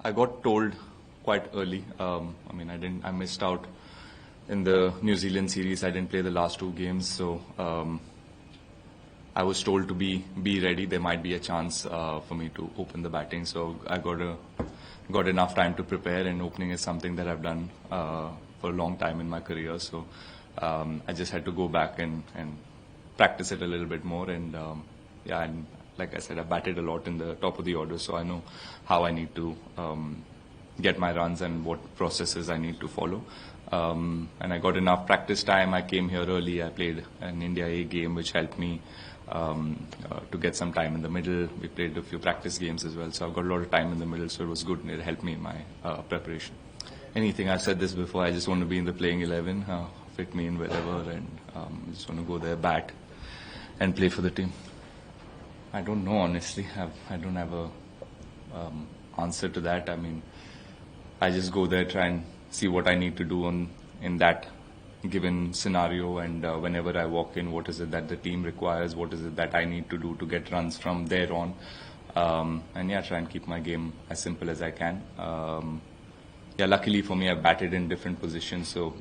I got told quite early. I missed out in the New Zealand series. I didn't play the last two games, so I was told to be ready. There might be a chance for me to open the batting, so I got enough time to prepare. And opening is something that I've done for a long time in my career. So I just had to go back and practice it a little bit more. And like I said, I batted a lot in the top of the order, so I know how I need to get my runs and what processes I need to follow. And I got enough practice time. I came here early. I played an India A game, which helped me to get some time in the middle. We played a few practice games as well, so I've got a lot of time in the middle, so it was good and it helped me in my preparation. Anything, I've said this before, I just want to be in the playing 11, fit me in wherever, and I just want to go there, bat, and play for the team. I don't know, honestly. I don't have a answer to that. I just go there, try and see what I need to do in that given scenario, and whenever I walk in, what is it that the team requires, what is it that I need to do to get runs from there on, try and keep my game as simple as I can. Luckily for me, I batted in different positions. So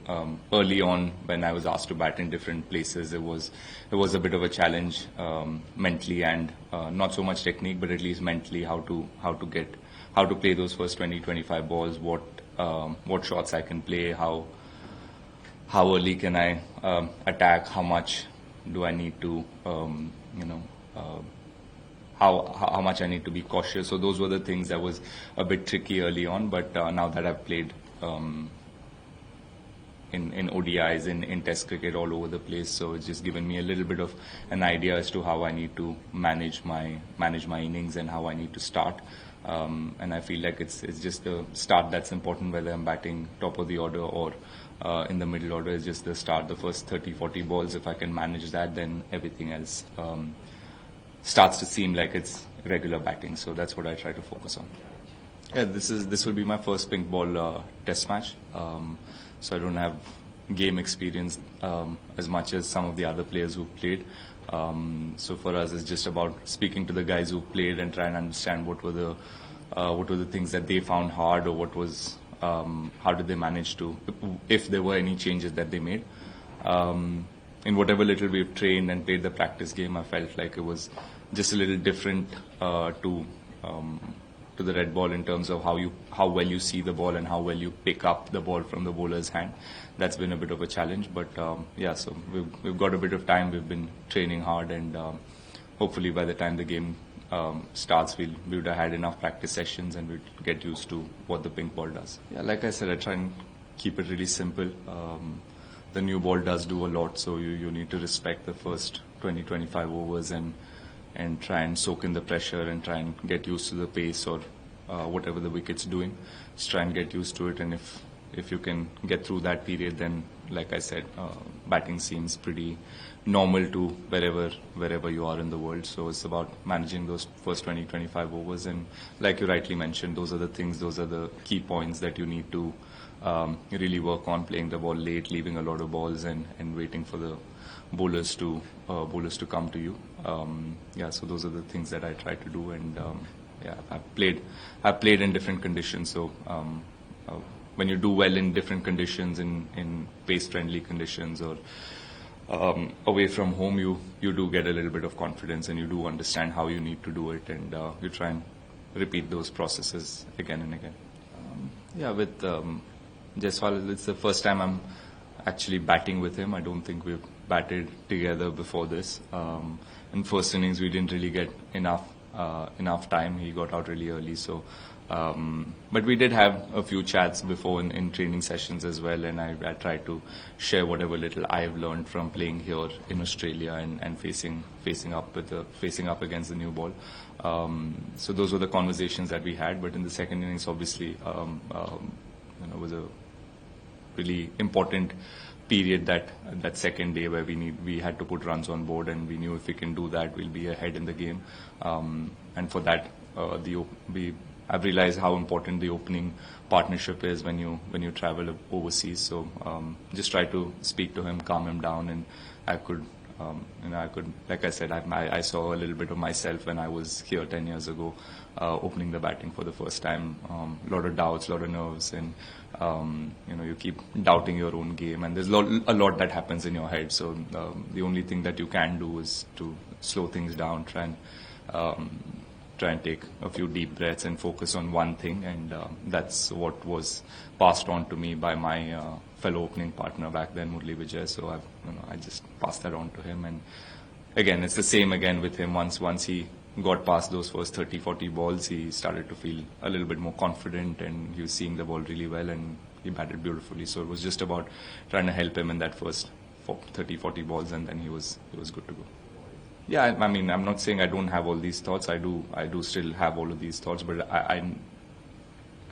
early on, when I was asked to bat in different places, it was a bit of a challenge mentally, and not so much technique, but at least mentally how to play those first 20-25 balls, what shots I can play, how early can I attack, how much do I need to how much I need to be cautious. So those were the things that was a bit tricky early on, but now that I've played in ODIs, in Test cricket all over the place, so it's just given me a little bit of an idea as to how I need to manage my innings and how I need to start. And I feel like it's just the start that's important, whether I'm batting top of the order or in the middle order. Is just the start, the first 30-40 balls. If I can manage that, then everything else starts to seem like it's regular batting. So that's what I try to focus on. Yeah, this will be my first pink ball test match. So I don't have game experience as much as some of the other players who've played. So for us, it's just about speaking to the guys who played and try and understand what were the things that they found hard, or how did they manage to, if there were any changes that they made. In whatever little we've trained and played the practice game, I felt like it was just a little different to the red ball in terms of how well you see the ball and how well you pick up the ball from the bowler's hand. That's been a bit of a challenge, but so we've got a bit of time. We've been training hard, and hopefully by the time the game starts, we would have had enough practice sessions and we'd get used to what the pink ball does. Yeah, like I said, I try and keep it really simple. The new ball does do a lot, so you need to respect the first 20-25 overs and try and soak in the pressure and try and get used to the pace or whatever the wicket's doing. Just try and get used to it, and if you can get through that period, then like I said, batting seems pretty normal to wherever you are in the world. So it's about managing those first 20-25 overs, and like you rightly mentioned, those are the key points that you need to really work on: playing the ball late, leaving a lot of balls, and waiting for the bowlers to come to you. So those are the things that I try to do, and I've played in different conditions. So when you do well in different conditions, in pace-friendly conditions or away from home, you do get a little bit of confidence, and you do understand how you need to do it, and you try and repeat those processes again and again. With Jaiswal, it's the first time I'm actually batting with him. I don't think we've batted together before this. In first innings, we didn't really get enough time. He got out really early, so. But we did have a few chats before in training sessions as well, and I tried to share whatever little I've learned from playing here in Australia and facing up against the new ball. So those were the conversations that we had. But in the second innings, obviously, was a really important period that second day where we had to put runs on board, and we knew if we can do that, we'll be ahead in the game. And for that, I've realized how important the opening partnership is when you travel overseas. So just try to speak to him, calm him down, and I could I could, like I said, I saw a little bit of myself when I was here 10 years ago, opening the batting for the first time. A lot of doubts, a lot of nerves, and you keep doubting your own game, and there's a lot that happens in your head. So the only thing that you can do is to slow things down, try and take a few deep breaths and focus on one thing, and that's what was passed on to me by my fellow opening partner back then, Murli Vijay. So I just passed that on to him, and again, it's the same again with him. Once he got past those first 30, 40 balls, he started to feel a little bit more confident, and he was seeing the ball really well, and he batted beautifully. So it was just about trying to help him in that first 30, 40 balls, and then he was good to go. Yeah, I mean, I'm not saying I don't have all these thoughts. I do still have all of these thoughts, but I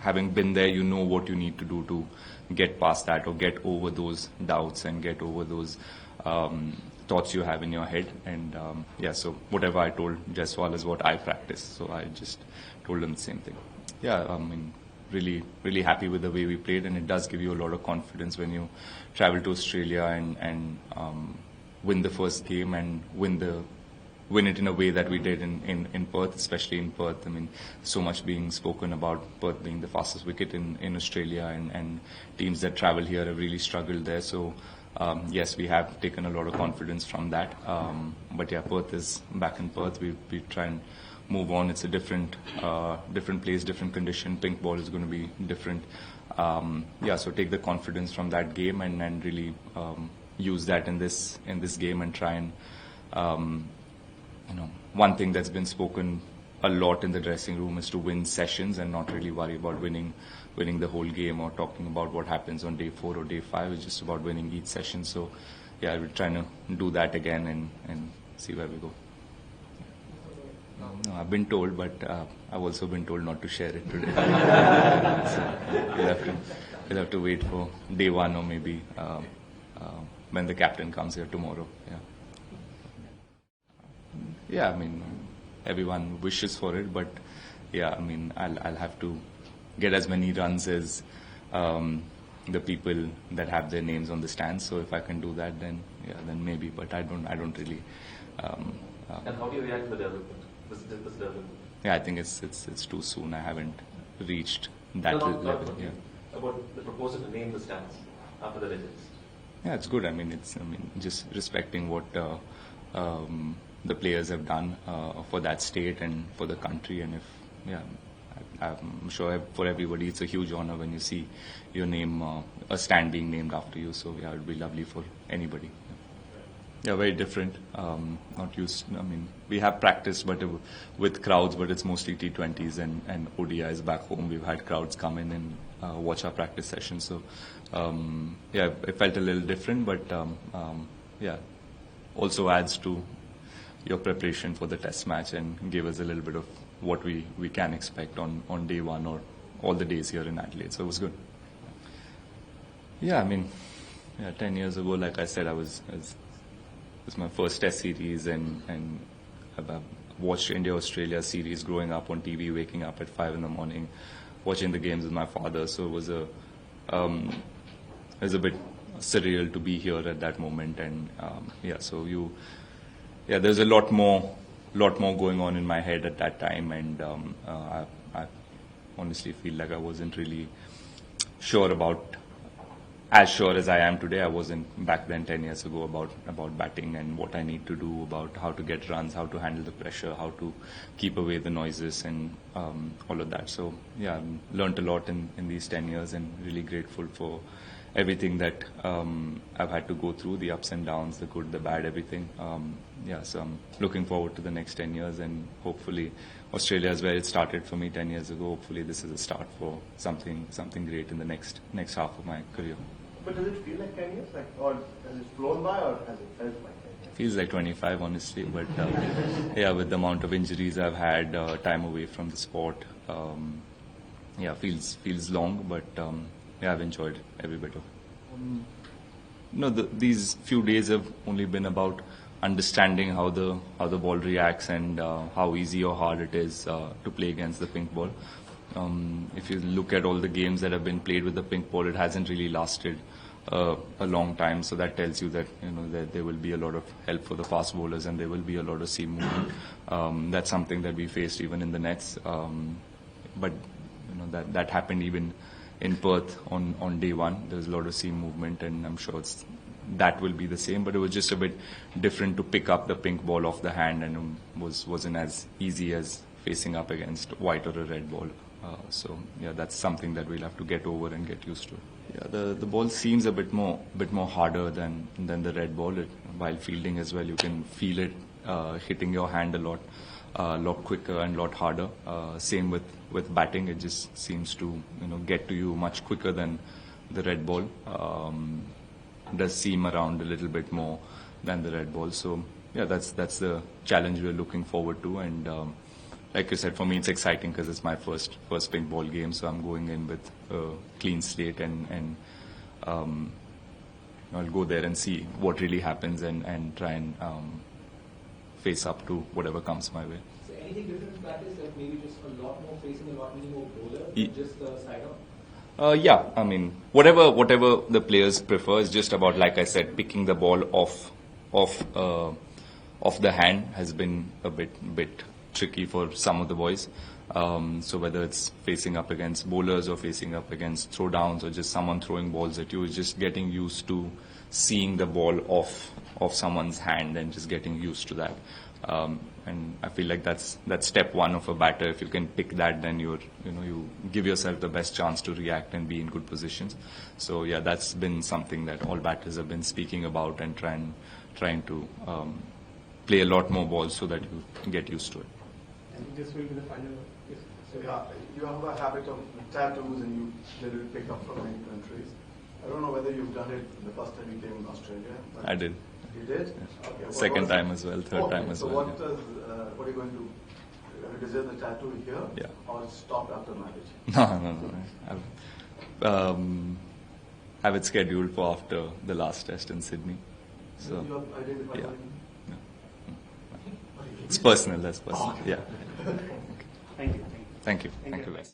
having been there, you know what you need to do to get past that or get over those doubts and get over those thoughts you have in your head. And so whatever I told Jaiswal is what I practice. So I just told him the same thing. Yeah, I mean, really, really happy with the way we played, and it does give you a lot of confidence when you travel to Australia and win the first game and win it in a way that we did in Perth, especially in Perth. I mean, so much being spoken about Perth being the fastest wicket in Australia, and teams that travel here have really struggled there. So, yes, we have taken a lot of confidence from that. But yeah, Perth is back in Perth. We try and move on. It's a different place, different condition. Pink ball is going to be different. So take the confidence from that game and really use that in this game and try and one thing that's been spoken a lot in the dressing room is to win sessions and not really worry about winning the whole game or talking about what happens on day 4 or day 5. It's just about winning each session. So yeah, we're trying to do that again and see where we go. No, I've been told, but I've also been told not to share it today. So we'll have to wait for day 1 or maybe when the captain comes here tomorrow. Yeah, I mean, everyone wishes for it, but yeah, I mean, I'll have to get as many runs as the people that have their names on the stands. So if I can do that, then maybe. But I don't really. And how do you react to the development? This development? Yeah, I think it's too soon. I haven't reached that level. Yeah. About the proposal to name the stands after the legends. Yeah, it's good. I mean, just respecting what the players have done for that state and for the country. And I'm sure for everybody it's a huge honor when you see your name, a stand being named after you. So yeah, it would be lovely for anybody. Yeah, very different. Not used. I mean, we have practiced, but with crowds, but it's mostly T20s and ODIs back home. We've had crowds come in and watch our practice sessions. So it felt a little different, but also adds to your preparation for the test match and give us a little bit of what we can expect on day 1 or all the days here in Adelaide. So it was good. Yeah, I mean, 10 years ago, like I said, it was my first test series, and I watched India-Australia series growing up on TV, waking up at 5 in the morning, watching the games with my father. So it was a bit surreal to be here at that moment. And there's a lot more going on in my head at that time, and I honestly feel like I wasn't really as sure as I am today. I wasn't back then 10 years ago about batting and what I need to do, about how to get runs, how to handle the pressure, how to keep away the noises and all of that. So yeah, I've learned a lot in these 10 years and really grateful for everything that I've had to go through, the ups and downs, the good, the bad, everything. So I'm looking forward to the next 10 years, and hopefully Australia is where it started for me 10 years ago. Hopefully this is a start for something great in the next half of my career. But does it feel like 10 years? Or has it flown by, or has it felt like 10 years? Feels like 25, honestly. But with the amount of injuries I've had, time away from the sport, feels long. But I've enjoyed every bit of it. These few days have only been about understanding how the ball reacts and how easy or hard it is to play against the pink ball. If you look at all the games that have been played with the pink ball, it hasn't really lasted a long time. So that tells you that that there will be a lot of help for the fast bowlers and there will be a lot of seam movement. That's something that we faced even in the nets. But that happened even in Perth on day one. There was a lot of seam movement, and I'm sure that will be the same. But it was just a bit different to pick up the pink ball off the hand, and wasn't as easy as facing up against white or a red ball. So yeah, that's something that we'll have to get over and get used to. Yeah, the ball seems a bit more harder than the red ball. While fielding as well, you can feel it hitting your hand a lot quicker and a lot harder. Same with batting, it just seems to get to you much quicker than the red ball. Does seam around a little bit more than the red ball. So yeah, that's the challenge we're looking forward to. And like you said, for me it's exciting because it's my first pink ball game, so I'm going in with a clean slate, and I'll go there and see what really happens and try and face up to whatever comes my way. So anything different in practice, like maybe just a lot more facing a lot more bowler, just the side on? Yeah, I mean, whatever the players prefer is just about, like I said, picking the ball off the hand has been a bit tricky for some of the boys. So whether it's facing up against bowlers or facing up against throwdowns or just someone throwing balls at you, it's just getting used to seeing the ball off someone's hand and just getting used to that. And I feel like that's step one of a batter. If you can pick that, then you give yourself the best chance to react and be in good positions. So yeah, that's been something that all batters have been speaking about and trying to play a lot more balls so that you get used to it. And this will be the final. So yeah, you have a habit of tattoos, and you generally pick up from many countries. I don't know whether you've done it the first time you came in Australia. I did. You did? Yeah. Okay. Second time as well, third time as well. So what are you going to do? Design the tattoo here? Yeah. Or stop after marriage? No. Have it scheduled for after the last test in Sydney. So You have identified yeah. one? No. It's personal. That's personal. Yeah. Thank you. Thank you, guys.